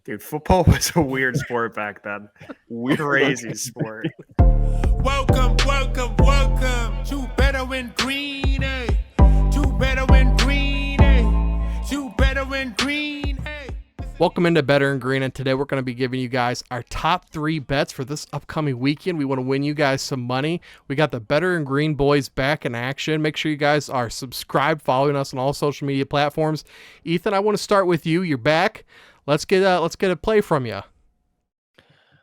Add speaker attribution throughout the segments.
Speaker 1: Dude, football was a weird sport back then. Crazy sport.
Speaker 2: Welcome to Better in Green, eh? To Better in Green, eh? To Better in Green, eh?
Speaker 3: Welcome into Better in Green, and today we're going to be giving you guys our top 3 bets for this upcoming weekend. We want to win you guys some money. We got the Better in Green boys back in action. Make sure you guys are subscribed, following us on all social media platforms. Ethan, I want to start with you. You're back. Let's get a play from you.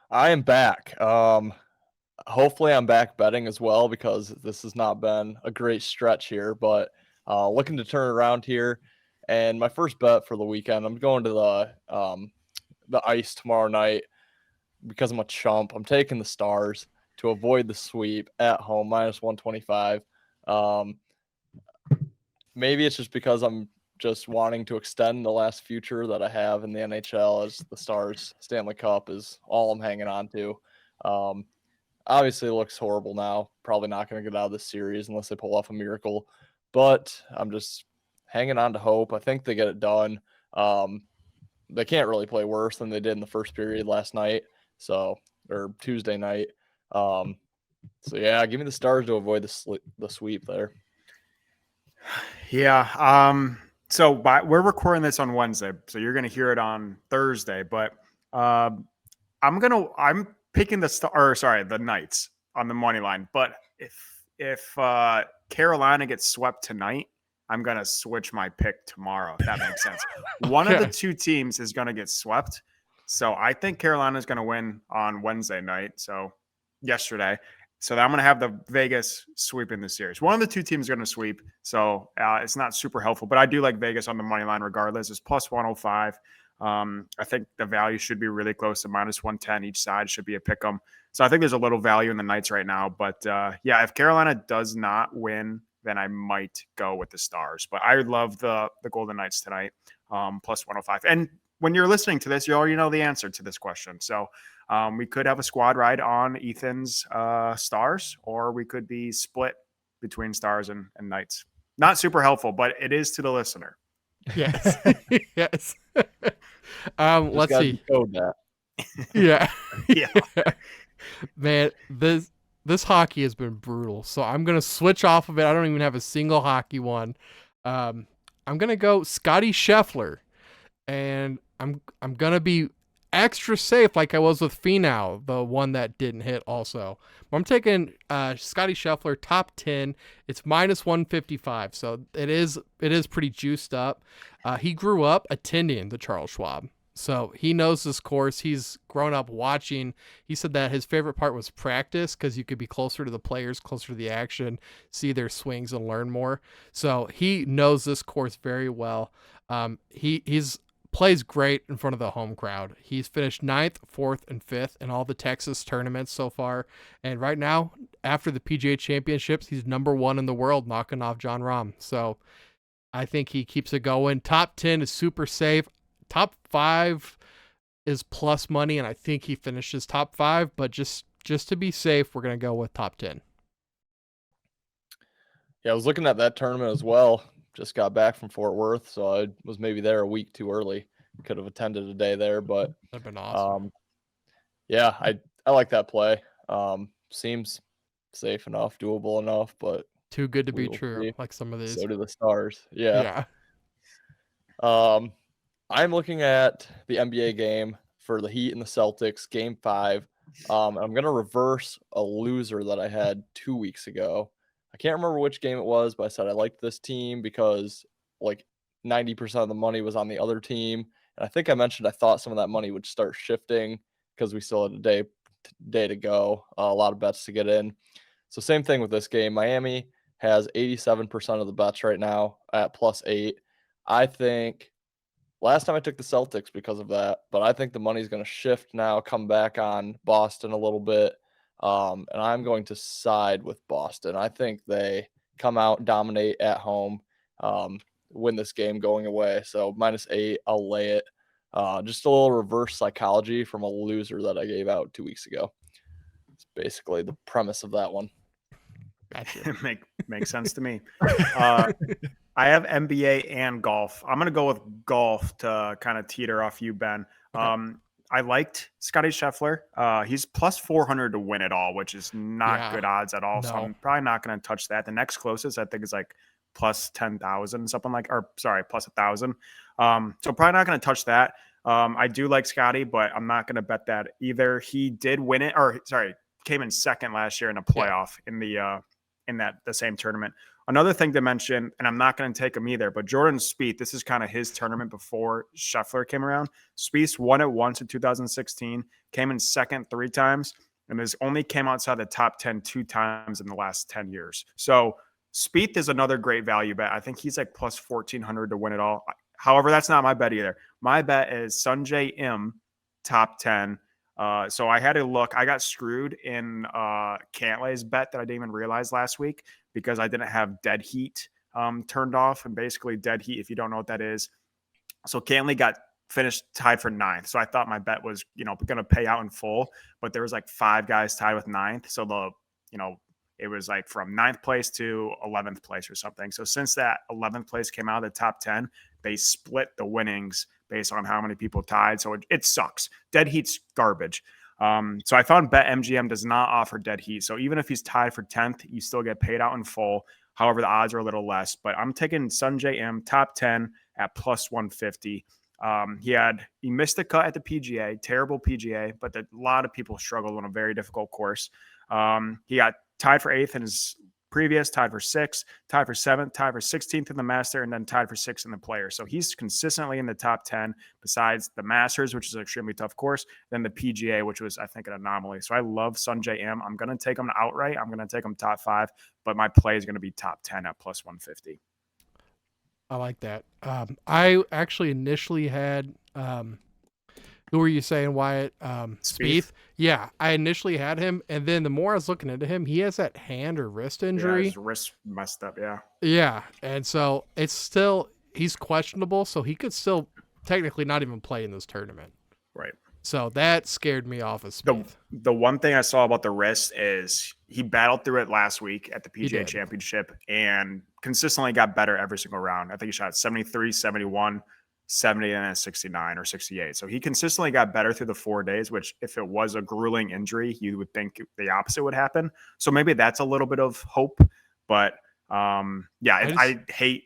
Speaker 4: I am back. Hopefully I'm back betting as well, because this has not been a great stretch here, but looking to turn around here. And my first bet for the weekend, I'm going to the ice tomorrow night because I'm a chump. I'm taking the Stars to avoid the sweep at home, -125. Maybe it's just because I'm just wanting to extend the last future that I have in the NHL, as the Stars Stanley Cup is all I'm hanging on to. Obviously it looks horrible now. Probably not going to get out of this series unless they pull off a miracle, but I'm just hanging on to hope. I think they get it done. They can't really play worse than they did in the first period last night. Or Tuesday night. So yeah, give me the Stars to avoid the sweep there.
Speaker 1: Yeah. We're recording this on Wednesday, so you're going to hear it on Thursday. But I'm picking the Knights on the money line. But if Carolina gets swept tonight, I'm going to switch my pick tomorrow, if that makes sense. One of the two teams is going to get swept. So I think Carolina is going to win on Wednesday night. So yesterday. So I'm going to have the Vegas sweep in the series. One of the two teams is going to sweep. So it's not super helpful, but I do like Vegas on the money line regardless. It's plus 105. I think the value should be really close to -110. Each side should be a pick 'em. So I think there's a little value in the Knights right now. But yeah, if Carolina does not win, then I might go with the Stars. But I love the Golden Knights tonight, plus 105. And when you're listening to this, you already know the answer to this question. So we could have a squad ride on Ethan's Stars, or we could be split between Stars and Knights. Not super helpful, but it is to the listener.
Speaker 3: Yes. Yes. Let's see.
Speaker 4: Code that.
Speaker 3: Yeah.
Speaker 1: Yeah.
Speaker 3: Man, this hockey has been brutal. So I'm going to switch off of it. I don't even have a single hockey one. I'm going to go Scotty Scheffler, and I'm going to be extra safe like I was with Finau, the one that didn't hit also. But I'm taking Scotty Scheffler top 10. It's -155. So it is pretty juiced up. He grew up attending the Charles Schwab. So he knows this course. He's grown up watching. He said that his favorite part was practice, because you could be closer to the players, closer to the action, see their swings and learn more. So he knows this course very well. He's plays great in front of the home crowd. He's finished 9th, 4th, and 5th in all the Texas tournaments so far. And right now, after the PGA Championships, he's number 1 in the world, knocking off Jon Rahm. So I think he keeps it going. Top 10 is super safe. Top 5 is plus money, and I think he finishes top 5. But just to be safe, we're going to go with top 10.
Speaker 4: Yeah, I was looking at that tournament as well. Just got back from Fort Worth, so I was maybe there a week too early. Could have attended a day there, but
Speaker 3: That'd been awesome.
Speaker 4: Yeah, I like that play. Seems safe enough, doable enough, but
Speaker 3: too good to be true, like some of these.
Speaker 4: So do the Stars. Yeah. I'm looking at the NBA game for the Heat and the Celtics, Game 5. I'm going to reverse a loser that I had 2 weeks ago. I can't remember which game it was, but I said I liked this team because like 90% of the money was on the other team. And I think I mentioned I thought some of that money would start shifting because we still had a day to go, a lot of bets to get in. So same thing with this game. Miami has 87% of the bets right now at +8. I think last time I took the Celtics because of that, but I think the money's going to shift now, come back on Boston a little bit. And I'm going to side with Boston. I think they come out, dominate at home, win this game going away. So -8, I'll lay it. Just a little reverse psychology from a loser that I gave out 2 weeks ago. It's basically the premise of that one.
Speaker 1: Gotcha. Makes sense to me. I have NBA and golf. I'm going to go with golf to kind of teeter off you, Ben. I liked Scotty Scheffler. He's plus 400 to win it all, which is not
Speaker 3: Yeah.
Speaker 1: good odds at all. So
Speaker 3: No.
Speaker 1: I'm probably not going to touch that. The next closest, I think, is like plus 10,000, something like, or sorry, plus 1,000. So probably not going to touch that. I do like Scotty, but I'm not going to bet that either. He did win it, or sorry, came in second last year in a playoff in the same tournament. Another thing to mention, and I'm not going to take him either, but Jordan Spieth, this is kind of his tournament before Scheffler came around. Spieth won it once in 2016, came in second 3 times, and has only came outside the top 10 2 times in the last 10 years. So Spieth is another great value bet. I think he's like plus 1,400 to win it all. However, that's not my bet either. My bet is Sungjae Im, top 10. So I had to look. I got screwed in Cantlay's bet that I didn't even realize last week because I didn't have dead heat turned off. And basically dead heat, if you don't know what that is. So Cantlay got finished tied for 9th. So I thought my bet was, going to pay out in full, but there was like 5 guys tied with 9th. So it was like from 9th place to 11th place or something. So since that 11th place came out of the top 10, they split the winnings based on how many people tied. So it sucks. Dead heat's garbage. So I found BetMGM does not offer dead heat. So even if he's tied for 10th, you still get paid out in full. However, the odds are a little less. But I'm taking Sungjae Im top 10 at plus 150. He missed the cut at the PGA, terrible PGA, but a lot of people struggled on a very difficult course. He got tied for 8th in his previous, tied for 6th, tied for 7th, tied for 16th in the Master, and then tied for 6th in the Player. So he's consistently in the top 10 besides the Masters, which is an extremely tough course, then the PGA, which was, I think, an anomaly. So I love Sungjae Im. I'm going to take him outright. I'm going to take him top 5, but my play is going to be top 10 at plus 150.
Speaker 3: I like that. I actually initially had who were you saying, Wyatt? Spieth. Yeah, I initially had him, and then the more I was looking into him, he has that hand or wrist injury.
Speaker 1: Yeah, his wrist messed up, yeah.
Speaker 3: Yeah, and so he's questionable, so he could still technically not even play in this tournament.
Speaker 1: Right.
Speaker 3: So that scared me off of Spieth.
Speaker 1: The one thing I saw about the wrist is he battled through it last week at the PGA Championship and consistently got better every single round. I think he shot 73, 71, 70, and then 69 or 68. So he consistently got better through the 4 days, which if it was a grueling injury, you would think the opposite would happen. So maybe that's a little bit of hope. But I hate,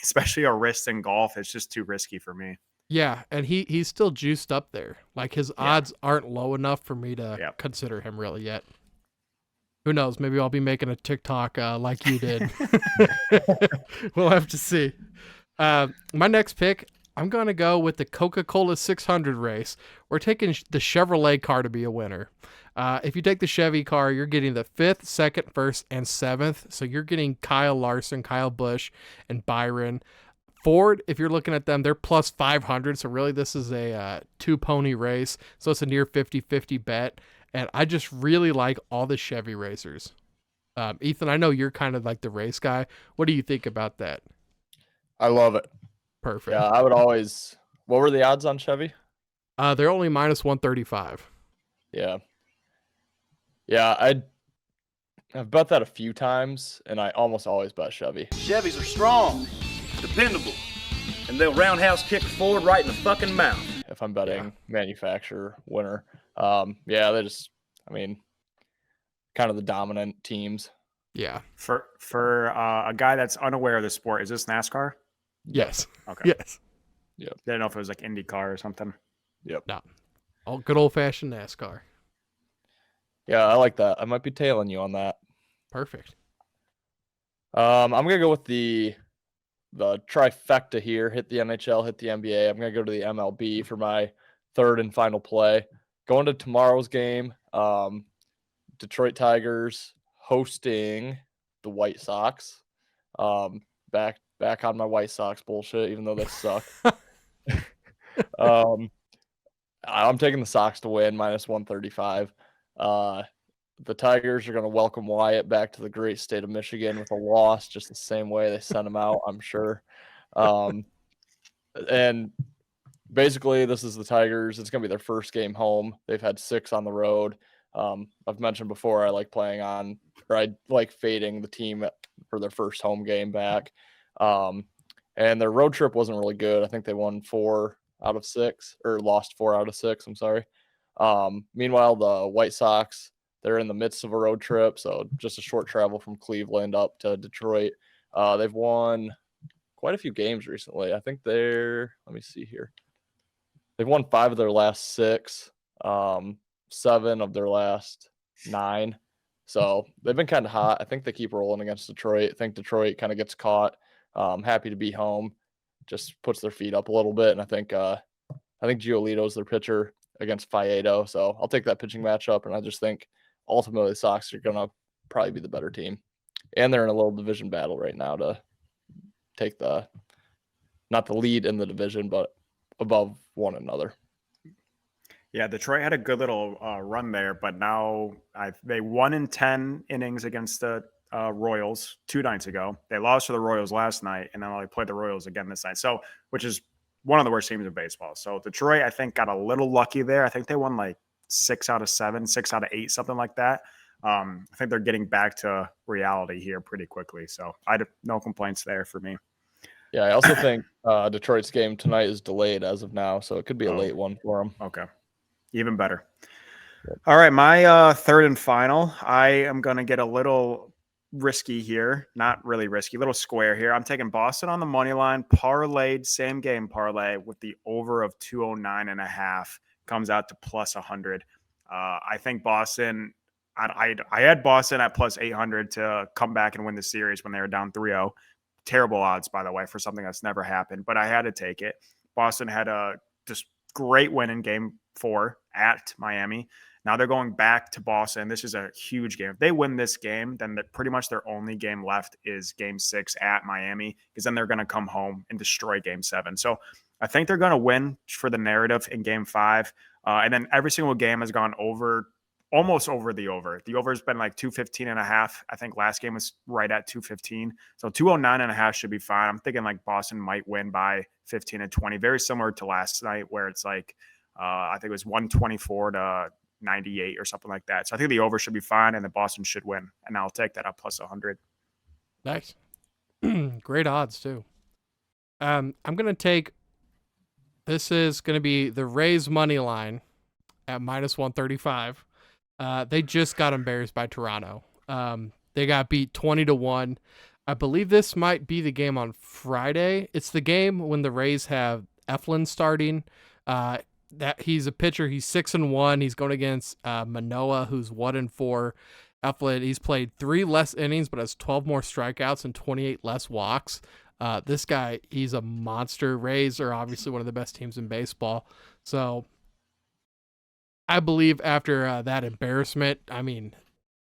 Speaker 1: especially a wrist in golf. It's just too risky for me.
Speaker 3: Yeah, and he's still juiced up there. Like his odds aren't low enough for me to consider him really yet. Who knows? Maybe I'll be making a TikTok like you did. We'll have to see. My next pick, I'm going to go with the Coca-Cola 600 race. We're taking the Chevrolet car to be a winner. If you take the Chevy car, you're getting the 5th, 2nd, 1st, and 7th. So you're getting Kyle Larson, Kyle Busch, and Byron. Ford, if you're looking at them, they're plus 500. So really this is a 2-pony race. So it's a near 50-50 bet. And I just really like all the Chevy racers. Ethan, I know you're kind of like the race guy. What do you think about that?
Speaker 4: I love it.
Speaker 3: Perfect.
Speaker 4: Yeah, I would always. What were the odds on Chevy?
Speaker 3: They're only minus 135.
Speaker 4: Yeah. Yeah, I've bet that a few times, and I almost always bet Chevy.
Speaker 5: Chevys are strong, dependable, and they'll roundhouse kick Ford right in the fucking mouth.
Speaker 4: If I'm betting manufacturer winner, they just, kind of the dominant teams.
Speaker 3: Yeah.
Speaker 1: For a guy that's unaware of the sport, is this NASCAR?
Speaker 3: Yes.
Speaker 1: Okay.
Speaker 3: Yes.
Speaker 4: Yep.
Speaker 1: Didn't know if it was like IndyCar or something.
Speaker 4: Yep.
Speaker 3: No. All good old fashioned NASCAR.
Speaker 4: Yeah, I like that. I might be tailing you on that.
Speaker 3: Perfect.
Speaker 4: I'm gonna go with the trifecta here. Hit the NHL, hit the NBA. I'm gonna go to the MLB for my third and final play. Going to tomorrow's game. Detroit Tigers hosting the White Sox. Back on my White Sox bullshit, even though they suck. I'm taking the Sox to win, minus 135. The Tigers are going to welcome Wyatt back to the great state of Michigan with a loss, just the same way they sent him out, I'm sure. And basically, this is the Tigers. It's going to be their first game home. They've had 6 on the road. I've mentioned before I like fading the team for their first home game back. And their road trip wasn't really good. I think they won 4 out of 6, or lost 4 out of 6. I'm sorry. Meanwhile, the White Sox, they're in the midst of a road trip, so just a short travel from Cleveland up to Detroit. They've won quite a few games recently. I think let me see here. They've won 5 of their last 6, 7 of their last 9. So they've been kind of hot. I think they keep rolling against Detroit. I think Detroit kind of gets caught. Happy to be home, just puts their feet up a little bit. And I think Giolito's their pitcher against Faedo. So I'll take that pitching matchup. And I just think ultimately the Sox are going to probably be the better team. And they're in a little division battle right now to take not the lead in the division, but above one another.
Speaker 1: Yeah, Detroit had a good little run there, but now they won in 10 innings against the Royals 2 nights ago. They lost to the Royals last night, and then they played the Royals again this night. So, which is one of the worst teams in baseball. So Detroit, I think, got a little lucky there. I think they won like 6 out of 7, 6 out of 8, something like that. I think they're getting back to reality here pretty quickly. So I have no complaints there for me.
Speaker 4: Yeah, I also think Detroit's game tonight is delayed as of now, so it could be a late one for them.
Speaker 1: Okay. Even better. All right, my third and final. I am going to get a little risky here. Not really risky, a little square here. I'm taking Boston on the money line, parlayed, same game parlay with the over of 209.5. Comes out to plus 100. I think Boston, I had Boston at plus 800 to come back and win the series when they were down 3-0. Terrible odds, by the way, for something that's never happened, but I had to take it. Boston had a just great win in game 4 at Miami. Now they're going back to Boston. This is a huge game. If they win this game, then pretty much their only game left is game 6 at Miami, because then they're going to come home and destroy game 7. So I think they're going to win for the narrative in game 5. And then every single game has gone over, almost over the over. The over has been like 215.5. I think last game was right at 215. So 209.5 should be fine. I'm thinking like Boston might win by 15 and 20. Very similar to last night where it's like, I think it was 124 to 98 or something like that. So I think the over should be fine and the Boston should win. And I'll take that up plus 100.
Speaker 3: Nice. Great odds too. I'm going to take, this is going to be the Rays money line at minus 135. They just got embarrassed by Toronto. They got beat 20-1. I believe this might be the game on Friday. It's the game when the Rays have Eflin starting. That he's a pitcher. He's 6-1. He's going against Manoah, who's 1-4. Eflin, he's played 3 less innings, but has 12 more strikeouts and 28 less walks. This guy, he's a monster. Rays are obviously one of the best teams in baseball. So I believe after that embarrassment, I mean,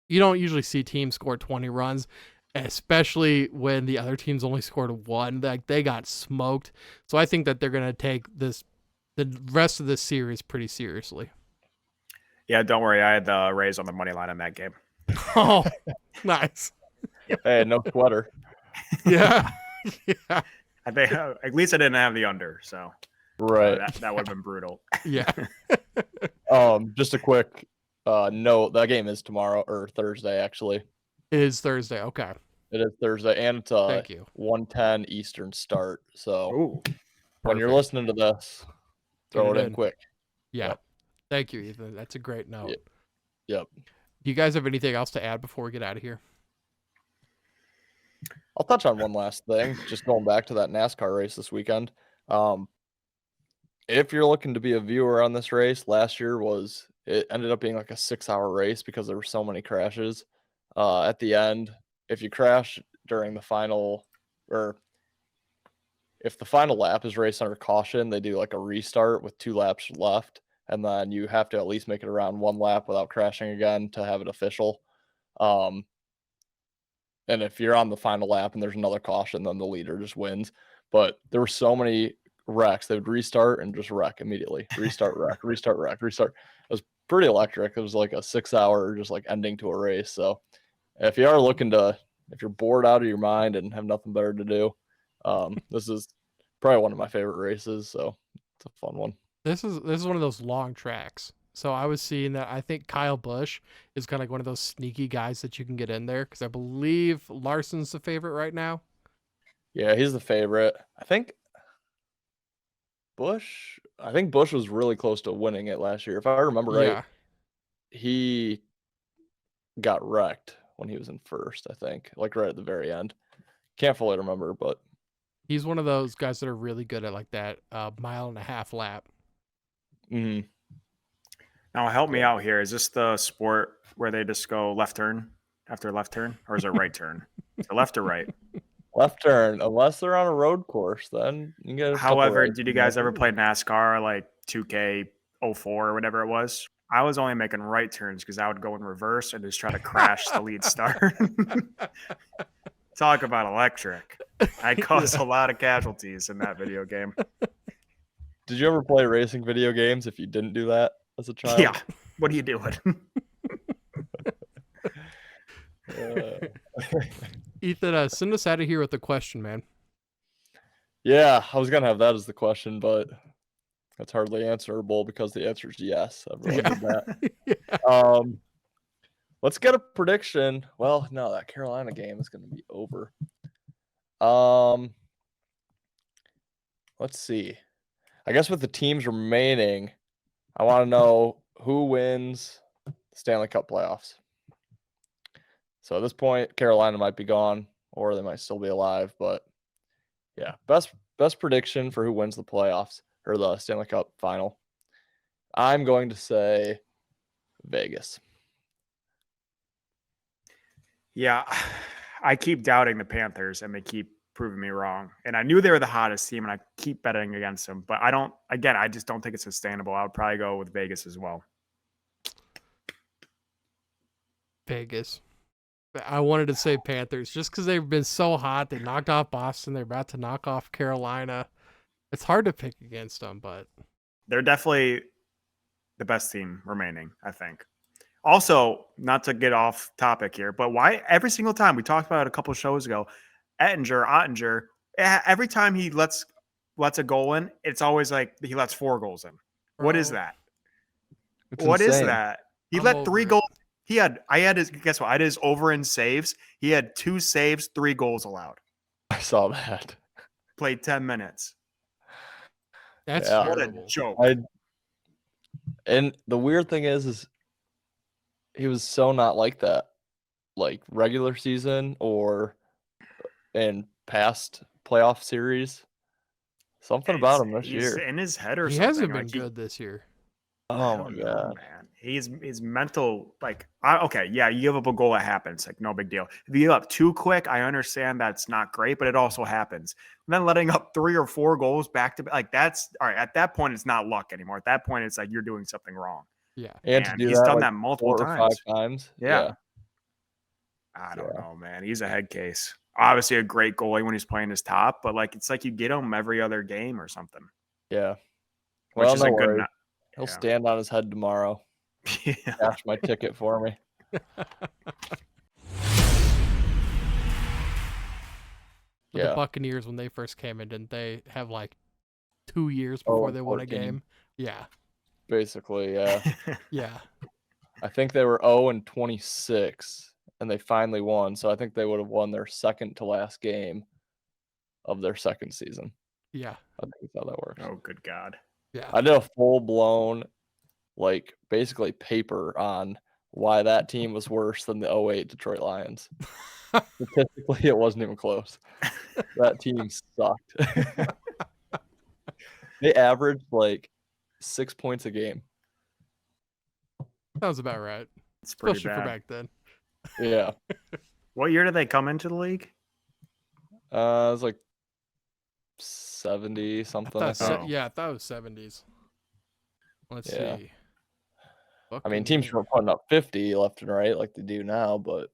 Speaker 3: you don't usually see teams score 20 runs, especially when the other teams only scored 1. Like, they got smoked. So I think that they're going to take the rest of this series pretty seriously.
Speaker 1: Yeah, don't worry. I had the Rays on the money line in that game.
Speaker 3: Oh, nice.
Speaker 4: Hey, no sweater.
Speaker 3: Yeah. Yeah.
Speaker 1: I think at least I didn't have the under, so
Speaker 4: Right.
Speaker 1: that would have been brutal.
Speaker 3: Yeah.
Speaker 4: Just a quick note. That game is tomorrow or Thursday, actually.
Speaker 3: It is Thursday. Okay.
Speaker 4: It is Thursday, and it's
Speaker 3: Thank you.
Speaker 4: 1:10 Eastern start. So
Speaker 1: Ooh.
Speaker 4: when you're
Speaker 3: Perfect.
Speaker 4: listening to this, throw
Speaker 3: Get
Speaker 4: it
Speaker 3: it
Speaker 4: in
Speaker 3: in.
Speaker 4: quick.
Speaker 3: Yeah.
Speaker 4: Yep.
Speaker 3: Thank you, Ethan. That's a great note.
Speaker 4: Yep.
Speaker 3: Do you guys have anything else to add before we get out of here?
Speaker 4: I'll touch on one last thing. Just going back to that NASCAR race this weekend. If you're looking to be a viewer on this race, last year it ended up being like a 6-hour race because there were so many crashes. At the end, if you crash during the final, or if the final lap is raced under caution, they do like a restart with 2 laps left, and then you have to at least make it around 1 lap without crashing again to have it official. And if you're on the final lap and there's another caution, then the leader just wins. But there were so many wrecks. They would restart and just wreck immediately. Restart, wreck, restart, wreck, restart. It was pretty electric. It was like a 6-hour just like ending to a race. So if you are looking to, if you're bored out of your mind and have nothing better to do, this is probably one of my favorite races. So it's a fun one.
Speaker 3: This is one of those long tracks. So I was seeing that I think Kyle Busch is kind of like one of those sneaky guys that you can get in there, because I believe Larson's the favorite right now.
Speaker 4: Yeah, he's the favorite. I think Busch, I think Bush was really close to winning it last year. If I remember right,
Speaker 3: Yeah.
Speaker 4: he got wrecked when he was in first, I think, like right at the very end. Can't fully remember, but
Speaker 3: He's one of those guys that are really good at like that 1.5 mile lap.
Speaker 4: mhm.
Speaker 1: Now help me out here. Is this the sport where they just go left turn after left turn, or is it right turn? So left or right?
Speaker 4: Left turn, unless they're on a road course, then you get a couple
Speaker 1: However,
Speaker 4: rights
Speaker 1: did you
Speaker 4: in there.
Speaker 1: guys ever play NASCAR like 2K04 or whatever it was? I was only making right turns because I would go in reverse and just try to crash the lead star. Talk about electric. I caused a lot of casualties in that video game.
Speaker 4: Did you ever play racing video games if you didn't do that as a child?
Speaker 1: Yeah. What are you doing?
Speaker 3: Ethan, send us out of here with a question, man.
Speaker 4: Yeah, I was gonna have that as the question, but that's hardly answerable because the answer is yes. Everyone did that.
Speaker 3: Yeah.
Speaker 4: Let's get a prediction. Well, no, that Carolina game is gonna be over. Let's see. I guess with the teams remaining, I want to know who wins the Stanley Cup playoffs. So at this point, Carolina might be gone, or they might still be alive. But yeah, best prediction for who wins the playoffs or the Stanley Cup final. I'm going to say Vegas.
Speaker 1: Yeah, I keep doubting the Panthers, and they keep proving me wrong. And I knew they were the hottest team, and I keep betting against them. But I just don't think it's sustainable. I would probably go with Vegas as well.
Speaker 3: Vegas. I wanted to say Panthers just because they've been so hot. They knocked off Boston. They're about to knock off Carolina. It's hard to pick against them, but
Speaker 1: They're definitely the best team remaining, I think. Also, not to get off topic here, but why every single time we talked about it a couple of shows ago, Ottinger, every time he lets a goal in, it's always like he lets 4 goals in. What is
Speaker 3: Bro,
Speaker 1: that?
Speaker 4: It's
Speaker 1: What is
Speaker 4: insane.
Speaker 1: that? He
Speaker 3: I'm
Speaker 1: let 3
Speaker 3: over it.
Speaker 1: goals. I had his guess what? I had his over in saves. He had 2 saves, 3 goals allowed.
Speaker 4: I saw that.
Speaker 1: Played 10 minutes.
Speaker 3: that's
Speaker 4: Yeah.
Speaker 1: What a
Speaker 3: terrible.
Speaker 1: joke.
Speaker 4: And the weird thing is he was so not like that, like regular season or in past playoff series. Something about him this
Speaker 1: He's
Speaker 4: year.
Speaker 1: in his head or
Speaker 3: He
Speaker 1: something.
Speaker 3: hasn't been
Speaker 1: Like,
Speaker 3: good this year.
Speaker 1: I
Speaker 4: Oh
Speaker 1: don't
Speaker 4: my
Speaker 1: know,
Speaker 4: god.
Speaker 1: man. His mental, like, okay, yeah, you give up a goal, it happens. Like, no big deal. If you give up 2 quick, I understand that's not great, but it also happens. And then letting up 3 or 4 goals back to back, like, that's all right. At that point, it's not luck anymore. At that point, it's like you're doing something wrong.
Speaker 3: Yeah.
Speaker 4: And to
Speaker 1: And
Speaker 4: do
Speaker 1: he's
Speaker 4: that
Speaker 1: done
Speaker 4: like
Speaker 1: that multiple
Speaker 4: 4 or 5
Speaker 1: times.
Speaker 4: times.
Speaker 1: Yeah. I don't know, man. He's a head case. Obviously, a great goalie when he's playing his top, but like, it's like you get him every other game or something.
Speaker 4: Yeah.
Speaker 1: Which
Speaker 4: Well,
Speaker 1: is
Speaker 4: no
Speaker 1: a good.
Speaker 4: worries. He'll stand on his head tomorrow.
Speaker 1: Yeah.
Speaker 4: Cash my ticket for me.
Speaker 3: But the Buccaneers, when they first came in, didn't they have like 2 years before they won a
Speaker 4: 14.
Speaker 3: game? Yeah.
Speaker 4: Basically, yeah.
Speaker 3: Yeah.
Speaker 4: I think they were 0-26 and they finally won. So I think they would have won their second to last game of their second season.
Speaker 3: Yeah.
Speaker 4: I think that's how that works.
Speaker 1: Oh, good God.
Speaker 3: Yeah.
Speaker 4: I did a full blown, like basically paper on why that team was worse than the 08 Detroit Lions. Statistically, it wasn't even close. That team sucked. They averaged like 6 points a game.
Speaker 3: Sounds about right.
Speaker 1: It's pretty
Speaker 3: Especially for
Speaker 1: bad.
Speaker 3: back then.
Speaker 4: Yeah.
Speaker 1: What year did they come into the league?
Speaker 4: It was like 70 something. I think.
Speaker 3: Yeah, I thought it was 70s. Let's
Speaker 4: Yeah.
Speaker 3: see.
Speaker 4: I mean, teams were putting up 50 left and right like they do now, but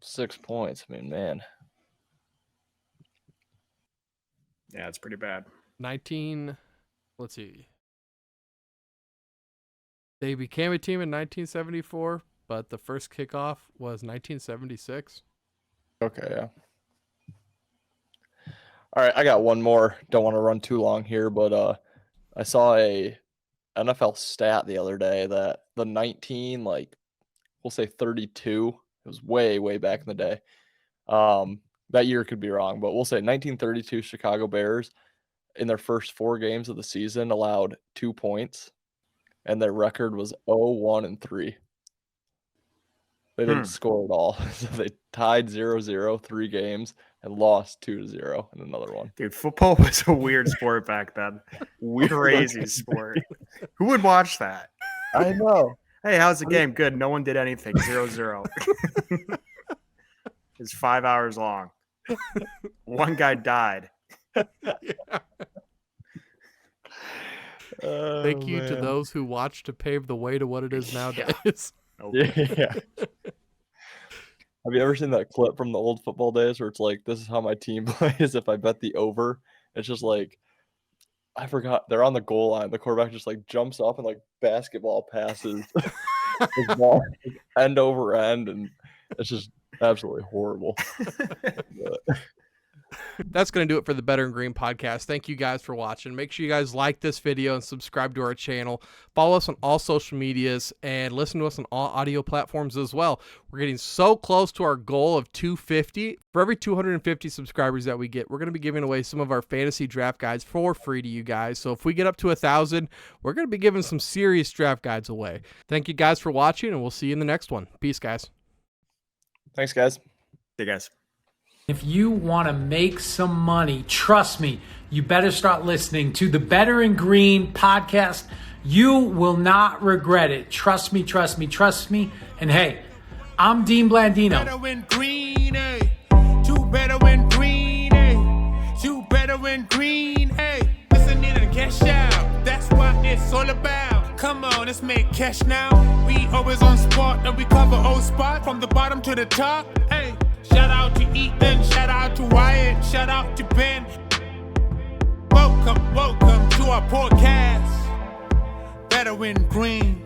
Speaker 4: 6 points. I mean, man.
Speaker 1: Yeah, it's pretty bad.
Speaker 3: Let's see. They became a team in 1974, but the first kickoff was 1976.
Speaker 4: Okay, yeah. All right, I got one more. Don't want to run too long here, but I saw a NFL stat the other day that the 19, like we'll say 32, it was way, way back in the day. That year could be wrong, but we'll say 1932 Chicago Bears in their first 4 games of the season allowed 2 points, and their record was 0-1-3. They didn't score at all. So they tied 0-0 3 games and lost 2-0 in another one.
Speaker 1: Dude, football was a weird sport back then. Crazy sport. Who would watch that?
Speaker 4: I know.
Speaker 1: Hey, how's the game? Good. No one did anything. 0-0. It's 5 hours long. One guy died.
Speaker 3: Thank you to those who watched to pave the way to what it is nowadays.
Speaker 4: Yeah. Have you ever seen that clip from the old football days where it's like, this is how my team plays if I bet the over? It's just like, I forgot, they're on the goal line. The quarterback just like jumps up and like basketball passes the ball end over end, and it's just absolutely horrible. But
Speaker 3: That's going to do it for the Better and Green podcast. Thank you guys for watching. Make sure you guys like this video and subscribe to our channel. Follow us on all social medias and listen to us on all audio platforms as well. We're getting so close to our goal of 250. For every 250 subscribers that we get, we're going to be giving away some of our fantasy draft guides for free to you guys. So if we get up to 1,000, we're going to be giving some serious draft guides away. Thank you guys for watching, and we'll see you in the next one. Peace, guys.
Speaker 4: thanks, guys.
Speaker 1: Hey, guys.
Speaker 6: If you want to make some money, trust me, you better start listening to the Better and Green podcast. You will not regret it. Trust me, trust me, trust me. And hey, I'm Dean Blandino.
Speaker 2: Better win green, eh? You better win green, eh? You better win green, eh? Listen in and cash out. That's what it's all about. Come on, let's make cash now. We always on spot and we cover all spot from the bottom to the top. Hey, shout out to Ethan, shout out to Wyatt, shout out to Ben. Welcome to our podcast. Better win green.